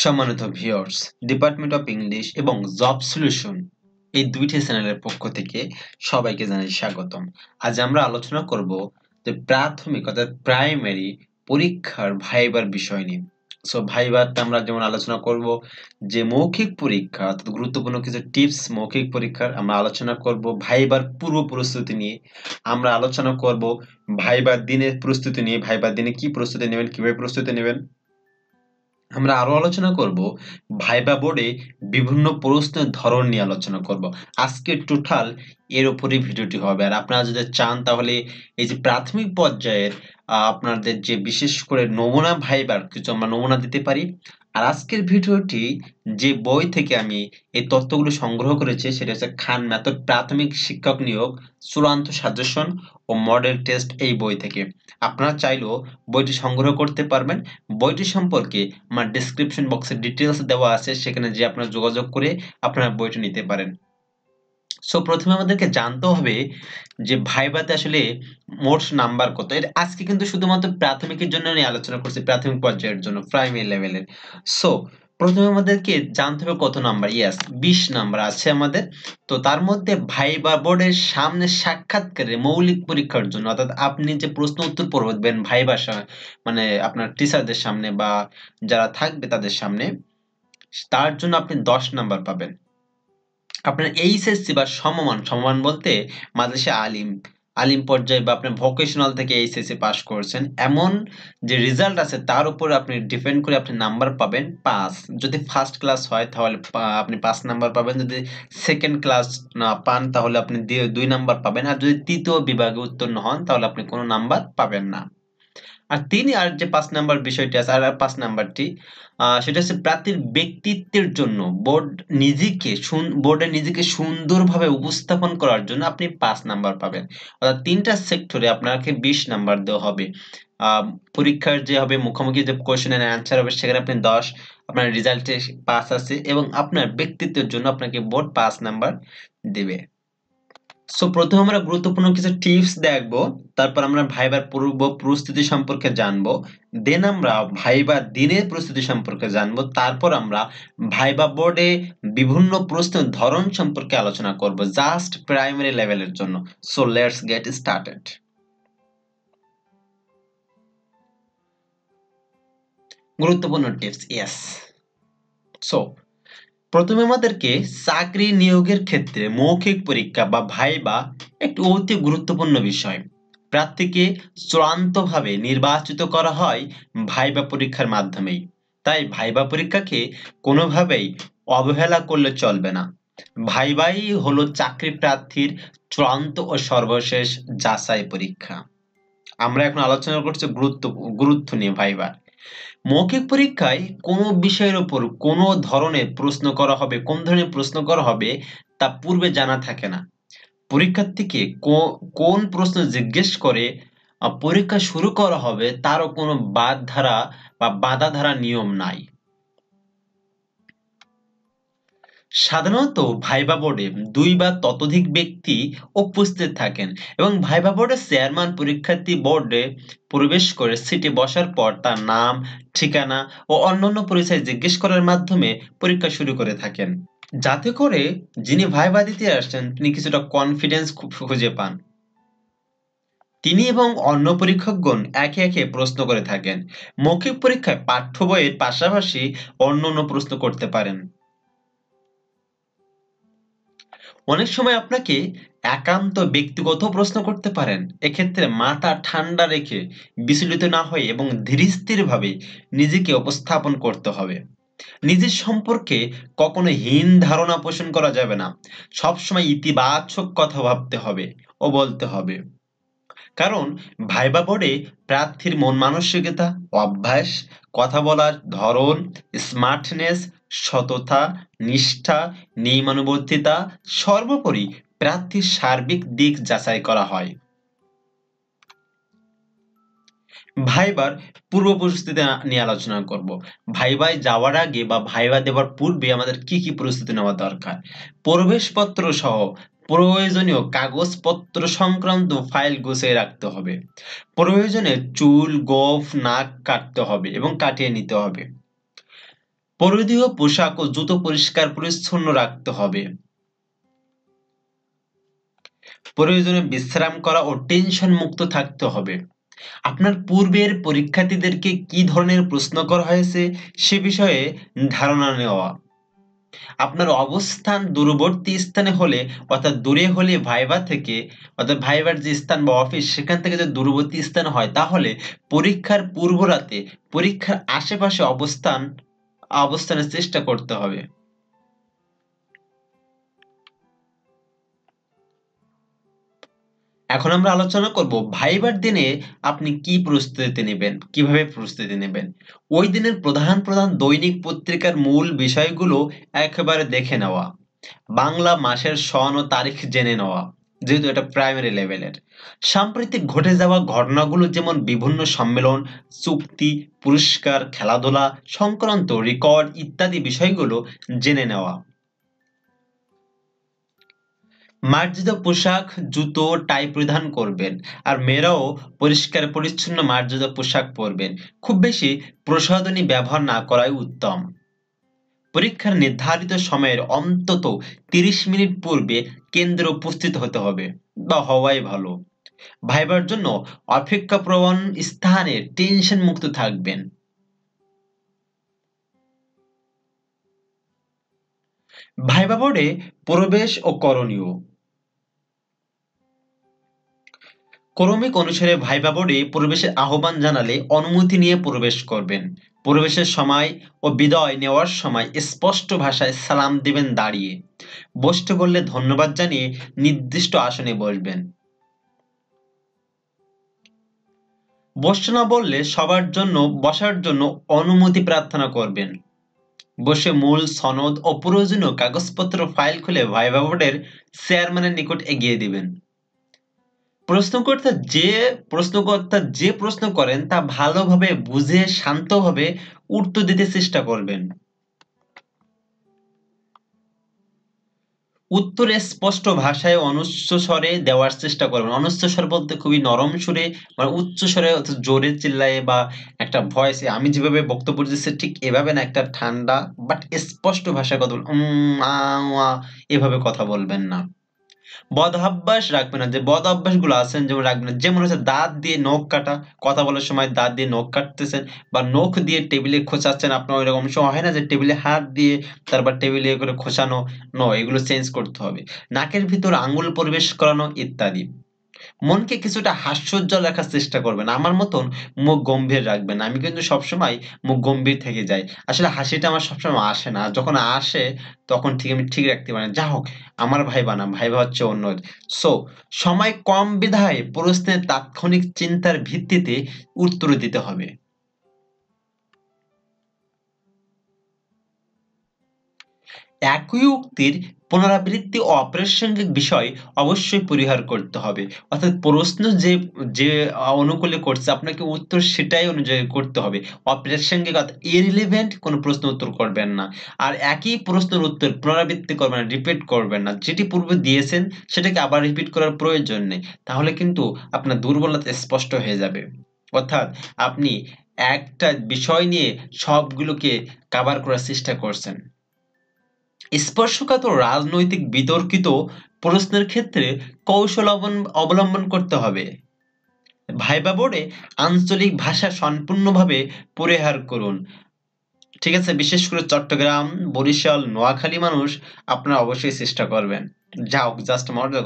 সম্মানিত viewers, department of English এবং job solution এই দুইটি চ্যানেলের পক্ষ থেকে সবাইকে জানাই স্বাগতম। আজ আমরা আলোচনা করব যে প্রাথমিক অর্থাৎ প্রাইমারি পরীক্ষার ভাইবার বিষয় নিয়ে। ভাইবারটা আমরা যেমন আলোচনা করব যে মৌখিক পরীক্ষা অর্থাৎ গুরুত্বপূর্ণ কিছু টিপস মৌখিক পরীক্ষার আমরা আলোচনা করব। ভাইবার পূর্ব প্রস্তুতি নিয়ে আমরা আলোচনা করব। ভাইবার দিনের প্রস্তুতি নিয়ে, ভাইবার দিনে কি প্রস্তুতি নেবেন, কিভাবে প্রস্তুতি নেবেন। আমরা আরো আলোচনা করব ভাইবা বোর্ডে বিভিন্ন প্রশ্নের ধরন নিয়ে আলোচনা করব। আজকে টোটাল এর উপরই ভিডিওটি হবে। আর আপনারা যদি চান তাহলে এই যে প্রাথমিক পর্যায়ের আপনাদের যে বিশেষ করে নমুনা ভাইবার কিছু আমরা নমুনা দিতে পারি। আর আজকের ভিডিওটি যে বই থেকে আমি এই তথ্যগুলো সংগ্রহ করেছি সেটা হচ্ছে খান মেথড প্রাথমিক শিক্ষক নিয়োগ চূড়ান্ত সাজেশন ও মডেল টেস্ট এই বই থেকে। আপনারা চাইলেও বইটি সংগ্রহ করতে পারবেন। বইটি সম্পর্কে আমার ডেসক্রিপশন বক্সে ডিটেলস দেওয়া আছে, সেখানে যে আপনারা যোগাযোগ করে আপনারা বইটি নিতে পারেন। প্রথমে আমাদেরকে জানতে হবে যে ভাইভাতে আসলে মোট নাম্বার কত। আজকে কিন্তু শুধুমাত্র প্রাথমিকের জন্য নিয়ে আলোচনা করছি, প্রাথমিক পর্যায়ের জন্য, প্রাইমারি লেভেলের। সো প্রথমে আমাদেরকে জানতে হবে কত নাম্বার। ইয়েস, 20 নাম্বার আছে আমাদের। তো তার মধ্যে ভাইবা বোর্ডের সামনে সাক্ষাৎকারে মৌলিক পরীক্ষার জন্য, অর্থাৎ আপনি যে প্রশ্ন উত্তর পড়বেন ভাইবার মানে আপনার টিচারদের সামনে বা যারা থাকবে তাদের সামনে, তার জন্য আপনি 10 নাম্বার পাবেন। আপনার এইচএসসি বা সমমান বলতে মাদ্রাসা আলিম পর্যায়ে বা আপনার ভোকেশনাল থেকে এইচএসসি পাস করেছেন এমন যে রেজাল্ট আছে তার উপর আপনি ডিপেন্ড করে আপনি নাম্বার পাবেন 5। যদি ফার্স্ট ক্লাস হয় তাহলে আপনি 5 নাম্বার পাবেন। যদি সেকেন্ড ক্লাস না পান তাহলে আপনি 2 নাম্বার পাবেন। আর যদি তৃতীয় বিভাগে উত্তীর্ণ হন তাহলে আপনি কোনো নাম্বার পাবেন না। আর যে 5 নাম্বার বিষয়টি আছে, আর 5 নাম্বারটি সেটা হচ্ছে প্রার্থীর ব্যক্তিত্বের জন্য বোর্ডে নিজেকে সুন্দরভাবে উপস্থাপন করার জন্য আপনি 5 নাম্বার পাবেন। অর্থাৎ 3টা সেক্টরে আপনাকে 20 নাম্বার দেওয়া হবে। পরীক্ষার যে হবে মুখোমুখি যে কোশ্চেন এন্ড অ্যান্সার হবে সেখানে আপনি 10, আপনার রেজাল্টে 5 আছে এবং আপনার ব্যক্তিত্বের জন্য আপনাকে বোর্ড 5 নাম্বার দেবে। প্রথমে আমরা গুরুত্বপূর্ণ কিছু টিপস দেখবো, তারপর আমরা ভাইবার পূর্ব প্রস্তুতি সম্পর্কে জানবো, দেন আমরা ভাইবা দিনের প্রস্তুতি সম্পর্কে জানবো, তারপর আমরা ভাইবা বোর্ডে বিভিন্ন প্রশ্নের ধরন সম্পর্কে আলোচনা করব জাস্ট প্রাইমারি লেভেলের জন্য। Let's get started. গুরুত্বপূর্ণ টিপস, ইয়েস। প্রথমে আমাদেরকে চাকরি নিয়োগের ক্ষেত্রে মৌখিক পরীক্ষা বা ভাইবা একটি অতি গুরুত্বপূর্ণ বিষয়। প্রার্থীকে চূড়ান্তভাবে নির্বাচিত করা হয় ভাইবা পরীক্ষার মাধ্যমেই। তাই ভাইবা পরীক্ষাকে কোনোভাবেই অবহেলা করলে চলবে না। ভাইবাই হলো চাকরি প্রার্থীর চূড়ান্ত ও সর্বশেষ যাচাই পরীক্ষা। আমরা এখন আলোচনা করছি গুরুত্ব নিয়ে ভাইবার। মৌখিক পরীক্ষায় কোনো বিষয়ের উপর কোনো ধরনের প্রশ্ন করা হবে, কোন ধরনের প্রশ্ন করা হবে তা পূর্বে জানা থাকে না। পরীক্ষার্থীকে কোন প্রশ্ন জিজ্ঞেস করে পরীক্ষা শুরু করা হবে তারও কোনো বাঁধা ধারা নিয়ম নাই। সাধারণত ভাইবা বোর্ডে 2 বা ততোধিক ব্যক্তি উপস্থিত থাকেন এবং ভাইবা বোর্ডের চেয়ারম্যান পরীক্ষার্থী বোর্ডে প্রবেশ করে সিটে বসার পর তার নাম, ঠিকানা ও অন্যান্য পরিচয় জিজ্ঞেস করার মাধ্যমে পরীক্ষা শুরু করে থাকেন, যাতে করে যিনি ভাইবা দিতে আসছেন তিনি কিছুটা কনফিডেন্স খুঁজে পান। তিনি এবং অন্য পরীক্ষকগণ একে একে প্রশ্ন করে থাকেন। মৌখিক পরীক্ষায় পাঠ্য বইয়ের পাশাপাশি অন্যান্য প্রশ্ন করতে পারেন। অনেক সময় আপনাকে একান্ত ব্যক্তিগত প্রশ্ন করতে পারেন। এক্ষেত্রে মাথা ঠান্ডা রেখে বিচলিত না হয়ে এবং ধীরস্থিরভাবে নিজেকে উপস্থাপন করতে হবে। নিজের সম্পর্কে কখনো হীন ধারণা পোষণ করা যাবে না। সবসময় ইতিবাচক কথা ভাবতে হবে ও বলতে হবে। কারণ ভাইবা বোর্ডে প্রার্থীর মন মানসিকতা, অভ্যাস, কথা বলার ধরন, স্মার্টনেস, সততা, নিষ্ঠা, নিয়মানুবর্তিতা, সর্বোপরি প্রার্থীর সার্বিক দিক যাচাই করা হয়। ভাইবার পূর্ব প্রস্তুতি নিয়ে আলোচনা করব। ভাইবায় যাওয়ার আগে বা ভাইবা দেওয়ার পূর্বে আমাদের কি কি প্রস্তুতি নেওয়া দরকার। প্রবেশপত্র সহ প্রয়োজনীয় কাগজপত্র সংক্রান্ত ফাইল গুছিয়ে রাখতে হবে। প্রয়োজনে চুল, গোঁফ, নাক কাটতে হবে এবং কাটিয়ে নিতে হবে। পরিধেয় পোশাক ও জুতো পরিষ্কার পরিচ্ছন্ন রাখতে হবে। প্রয়োজনে বিশ্রাম করা ও টেনশন মুক্ত থাকতে হবে। আপনার পূর্বের পরীক্ষার্থীদেরকে কি ধরনের প্রশ্ন করা হয়েছে সে বিষয়ে ধারণা নেওয়া। আপনার অবস্থান দূরবর্তী স্থানে হলে অর্থাৎ দূরে হলে ভাইবা থেকে অর্থাৎ ভাইবার যে স্থান বা অফিস সেখান থেকে যদি দূরবর্তী স্থান হয় তাহলে পরীক্ষার পূর্ব রাতে পরীক্ষার আশেপাশে অবস্থানের চেষ্টা করতে হবে। এখন আমরা আলোচনা করব ভাইবার দিনে আপনি কি প্রস্তুতি নেবেন, কিভাবে প্রস্তুতি নেবেন। ওই দিনের প্রধান প্রধান দৈনিক পত্রিকার মূল বিষয়গুলো একেবারে দেখে নেওয়া, বাংলা মাসের সন ও তারিখ জেনে নেওয়া, যেহেতু এটা প্রাইমারি লেভেলের। সাম্প্রতিক ঘটে যাওয়া ঘটনাগুলো যেমন বিভিন্ন সম্মেলন, চুক্তি, পুরস্কার, খেলাধুলা সংক্রান্ত রেকর্ড ইত্যাদি বিষয়গুলো জেনে নেওয়া। মার্জিত পোশাক, জুতো, টাই পরিধান করবেন। আর মেয়েরাও পরিষ্কার পরিচ্ছন্ন মার্জিত পোশাক পরবেন। খুব বেশি প্রসাধনী ব্যবহার না করাই উত্তম। পরীক্ষার নির্ধারিত সময়ের অন্তত ৩০ মিনিট পূর্বে কেন্দ্রে উপস্থিত হতে হবে বা হওয়াই ভালো। ভাইবার জন্য অপেক্ষাপ্রবণ স্থানে টেনশন মুক্ত থাকবেন। ভাইবা বোর্ডে প্রবেশ ও করণীয়। ক্রমিক অনুসারে ভাইবা বোর্ডে প্রবেশের আহ্বান জানালে অনুমতি নিয়ে প্রবেশ করবেন। প্রবেশের সময় ও বিদায় নেওয়ার সময় স্পষ্ট ভাষায় সালাম দিবেন দাঁড়িয়ে। বসতে বললে ধন্যবাদ জানিয়ে নির্দিষ্ট আসনে বসবেন। বসতে না বললে সবার জন্য বসার জন্য অনুমতি প্রার্থনা করবেন। বসে মূল সনদ ও প্রয়োজনীয় কাগজপত্র ফাইল খুলে ভাইবা বোর্ডের চেয়ারম্যানের নিকট এগিয়ে দিবেন। প্রশ্নকর্তা যে প্রশ্ন করেন তা ভালোভাবে বুঝে শান্তভাবে উত্তর দিতে চেষ্টা করবেন। উত্তরে স্পষ্ট ভাষায় অনুচ্চস্বরে দেওয়ার চেষ্টা করবেন। অনুচ্চস্বর বলতে খুবই নরম সুরে, মানে উচ্চ স্বরে অর্থাৎ জোরে চিল্লায়ে বা একটা ভয়েসে আমি যেভাবে বক্তব্য দিচ্ছি ঠিক এভাবে না, একটা ঠান্ডা বাট স্পষ্ট ভাষায় কথা বলবেন। এভাবে কথা বলবেন না। বদঅভ্যাস রাখবেন না। যে বদঅভ্যাসগুলো আছেন যেমন রাখবেন না। যেমন হচ্ছে দাঁত দিয়ে নখ কাটা, কথা বলার সময় দাঁত দিয়ে নখ কাটতেছেন বা নখ দিয়ে টেবিলে খোঁচাচ্ছেন। আপনার ওইরকম সময় হয় না যে টেবিলে হাত দিয়ে তারপর টেবিলে এ করে খোঁচানো? এগুলো চেঞ্জ করতে হবে। নাকের ভিতর আঙ্গুল প্রবেশ করানো ইত্যাদি। মনকে কিছুটা হাস্যোজ্জ্বল রাখার চেষ্টা করবেন। আমার মতন মুখ গম্ভীর রাখবেন। আমি কিন্তু সবসময় মুখ গম্ভীর থেকে যাই। আসলে হাসিটা আমার সবসময় আসে না। আর যখন আসে তখন আমি ঠিক রাখতে পারি না। যা হোক, আমার ভাইবা না, ভাইবা হচ্ছে অন্য। সো সময় কম বিধায় প্রশ্নের তাৎক্ষণিক চিন্তার ভিত্তিতে উত্তর দিতে হবে। একই উক্তির পুনরাবৃত্তি ও অপ্রাসঙ্গিক বিষয় অবশ্যই পরিহার করতে হবে। অর্থাৎ প্রশ্ন যে যে অনুকূলে করছে আপনাকে উত্তর সেটাই অনুযায়ী করতে হবে। অপ্রাসঙ্গিক অর্থাৎ irrelevant কোনো প্রশ্ন উত্তর করবেন না। আর একই প্রশ্নের উত্তর পুনরাবৃত্তি করবেন না, রিপিট করবেন না। যেটি পূর্বে দিয়েছেন সেটাকে আবার রিপিট করার প্রয়োজন নেই। তাহলে কিন্তু আপনার দুর্বলতা স্পষ্ট হয়ে যাবে। অর্থাৎ আপনি একটা বিষয় নিয়ে সবগুলোকে কভার করার চেষ্টা করছেন। স্পর্শকাতর রাজনৈতিক বিতর্কিত প্রশ্নের ক্ষেত্রে কৌশল অবলম্বন করতে হবে। ভাইবা বোর্ডে আঞ্চলিক ভাষা সম্পূর্ণভাবে পরিহার করুন। ঠিক আছে, বিশেষ করে চট্টগ্রাম, বরিশাল, নোয়াখালী মানুষ আপনারা অবশ্যই চেষ্টা করবেন। যাও জাস্ট মজা।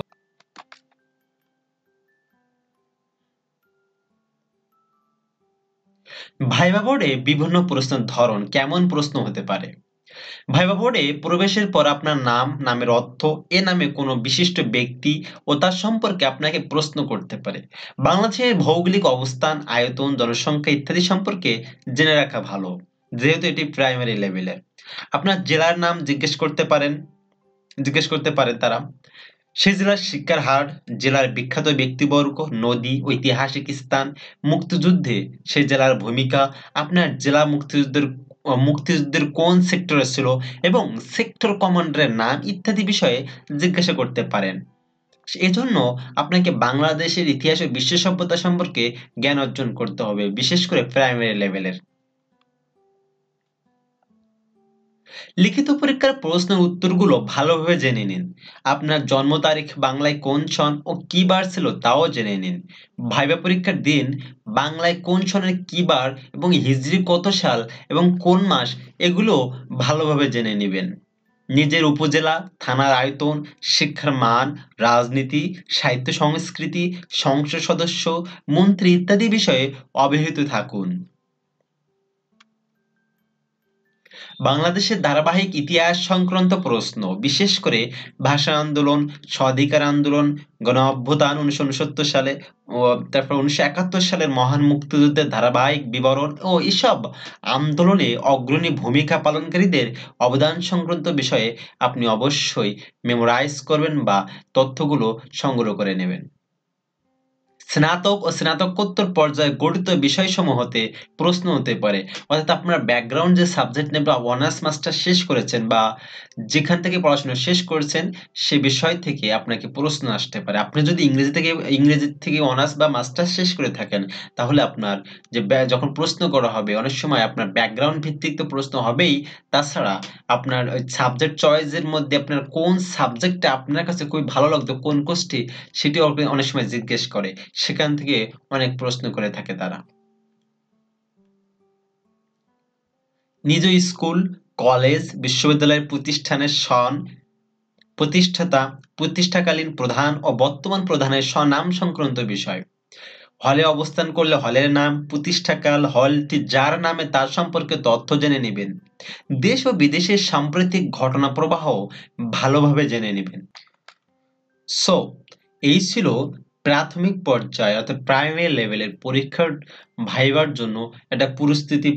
ভাইবা বোর্ডে বিভিন্ন প্রশ্নের ধরন কেমন প্রশ্ন হতে পারে। ভাইবা বোর্ডে প্রবেশের পর আপনার নাম, নামের অর্থ, এ নামে কোনো বিশিষ্ট ব্যক্তি ও তার সম্পর্কে আপনাকে প্রশ্ন করতে পারে। বাংলাদেশের ভৌগোলিক অবস্থান, আয়তন, জনসংখ্যা ইত্যাদি সম্পর্কে জেনে রাখা ভালো, যেহেতু এটি প্রাইমারি লেভেলের। আপনার জেলার নাম জিজ্ঞেস করতে পারেন তারা। সেই জেলার শিক্ষার হার, জেলার বিখ্যাত ব্যক্তিবর্গ, নদী, ঐতিহাসিক স্থান, মুক্তিযুদ্ধে সেই জেলার ভূমিকা, আপনার জেলা মুক্তিযুদ্ধের কোন সেক্টরে ছিল এবং সেক্টর কমান্ডারের নাম ইত্যাদি বিষয়ে জিজ্ঞাসা করতে পারেন। এজন্য আপনাকে বাংলাদেশের ইতিহাস ও বিশ্ব সভ্যতা সম্পর্কে জ্ঞান অর্জন করতে হবে, বিশেষ করে প্রাইমারি লেভেলের। লিখিত পরীক্ষার প্রশ্নের উত্তরগুলো ভালোভাবে জেনে নিন। আপনার জন্ম তারিখ বাংলায় কোন সন ও কি বার ছিল তাও জেনে নিন। ভাইবা পরীক্ষার দিন বাংলায় কোন সনের কি বার এবং হিজরি কত সাল এবং কোন মাস এগুলো ভালোভাবে জেনে নিবেন। নিজের উপজেলা, থানার আয়তন, শিক্ষার মান, রাজনীতি, সাহিত্য সংস্কৃতি, সংসদ সদস্য, মন্ত্রী ইত্যাদি বিষয়ে অবহিত থাকুন। বাংলাদেশের ধারাবাহিক ইতিহাস সংক্রান্ত প্রশ্ন, বিশেষ করে ভাষা আন্দোলন, স্বাধিকার আন্দোলন, গণ-অভ্যুত্থান ১৯৬৯ সালে ও তারপর ১৯৭১ সালের মহান মুক্তিযুদ্ধের ধারাবাহিক বিবরণ ও এসব আন্দোলনে অগ্রণী ভূমিকা পালনকারীদের অবদান সংক্রান্ত বিষয়ে আপনি অবশ্যই মেমোরাইজ করবেন বা তথ্যগুলো সংগ্রহ করে নেবেন। স্নাতক ও স্নাতকোত্তর পর্যায়ে গঠিত বিষয়সমূহ হতে প্রশ্ন হতে পারে। অর্থাৎ আপনার ব্যাকগ্রাউন্ড যে সাবজেক্ট নিয়ে বা অনার্স মাস্টার শেষ করেছেন বা যেখান থেকে পড়াশোনা শেষ করেছেন সে বিষয় থেকে আপনাকে প্রশ্ন আসতে পারে। আপনি যদি ইংরেজি থেকে অনার্স বা মাস্টার্স শেষ করে থাকেন তাহলে আপনার যে যখন প্রশ্ন করা হবে অনেক সময় আপনার ব্যাকগ্রাউন্ড ভিত্তিক তো প্রশ্ন হবেই। তাছাড়া আপনার ওই সাবজেক্ট চয়েস এর মধ্যে আপনার কোন সাবজেক্টটা আপনার কাছে খুবই ভালো লাগতো, কোন কোর্সটি সেটিও অনেক সময় জিজ্ঞেস করে। সেখান থেকে অনেক প্রশ্ন করে থাকে তারা। নিজ স্কুল, কলেজ, বিশ্ববিদ্যালয়ের প্রতিষ্ঠানের সন, প্রতিষ্ঠাতা, প্রতিষ্ঠাকালীন প্রধান ও বর্তমান প্রধানের স্বনাম সংক্রান্ত বিষয়। হলে অবস্থান করলে হলের নাম, প্রতিষ্ঠাকাল, হলটি যার নামে তার সম্পর্কে তথ্য জেনে নেবেন। দেশ ও বিদেশের সাম্প্রতিক ঘটনা প্রবাহ ভালোভাবে জেনে নেবেন। সো এই ছিল প্রাথমিক পর্যায়ে অর্থাৎ প্রাইমারি লেভেলের পরীক্ষার ভাইবার জন্য একটা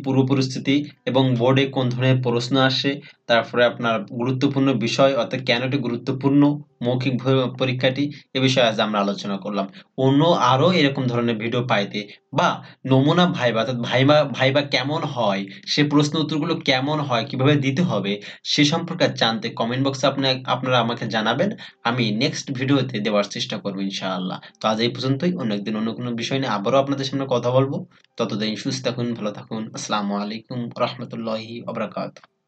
পূর্ব পরিস্থিতি এবং বোর্ডে কোন ধরনের প্রশ্ন আসে, তারপরে আপনার গুরুত্বপূর্ণ বিষয় অর্থাৎ কেন এটি গুরুত্বপূর্ণ মৌখিক পরীক্ষাটি এ বিষয়ে আজ আমরা আলোচনা করলাম। অন্য আরো এরকম ধরনের ভিডিও পাইতে বা নমুনা ভাইবা অর্থাৎ ভাইবা কেমন হয়, সে প্রশ্ন উত্তরগুলো কেমন হয়, কিভাবে দিতে হবে সে সম্পর্কে জানতে কমেন্ট বক্সে আপনারা আমাকে জানাবেন। আমি নেক্সট ভিডিওতে দেওয়ার চেষ্টা করবো ইনশাআল্লাহ। তো আজ এই পর্যন্তই। অন্য একদিন অন্য কোনো বিষয় নিয়ে আবারও আপনাদের সামনে কথা বলবো। ততদিন সুস্থ থাকুন, ভালো থাকুন। আসসালামু আলাইকুম রহমতুল্লাহি ওয়া বারাকাতুহু।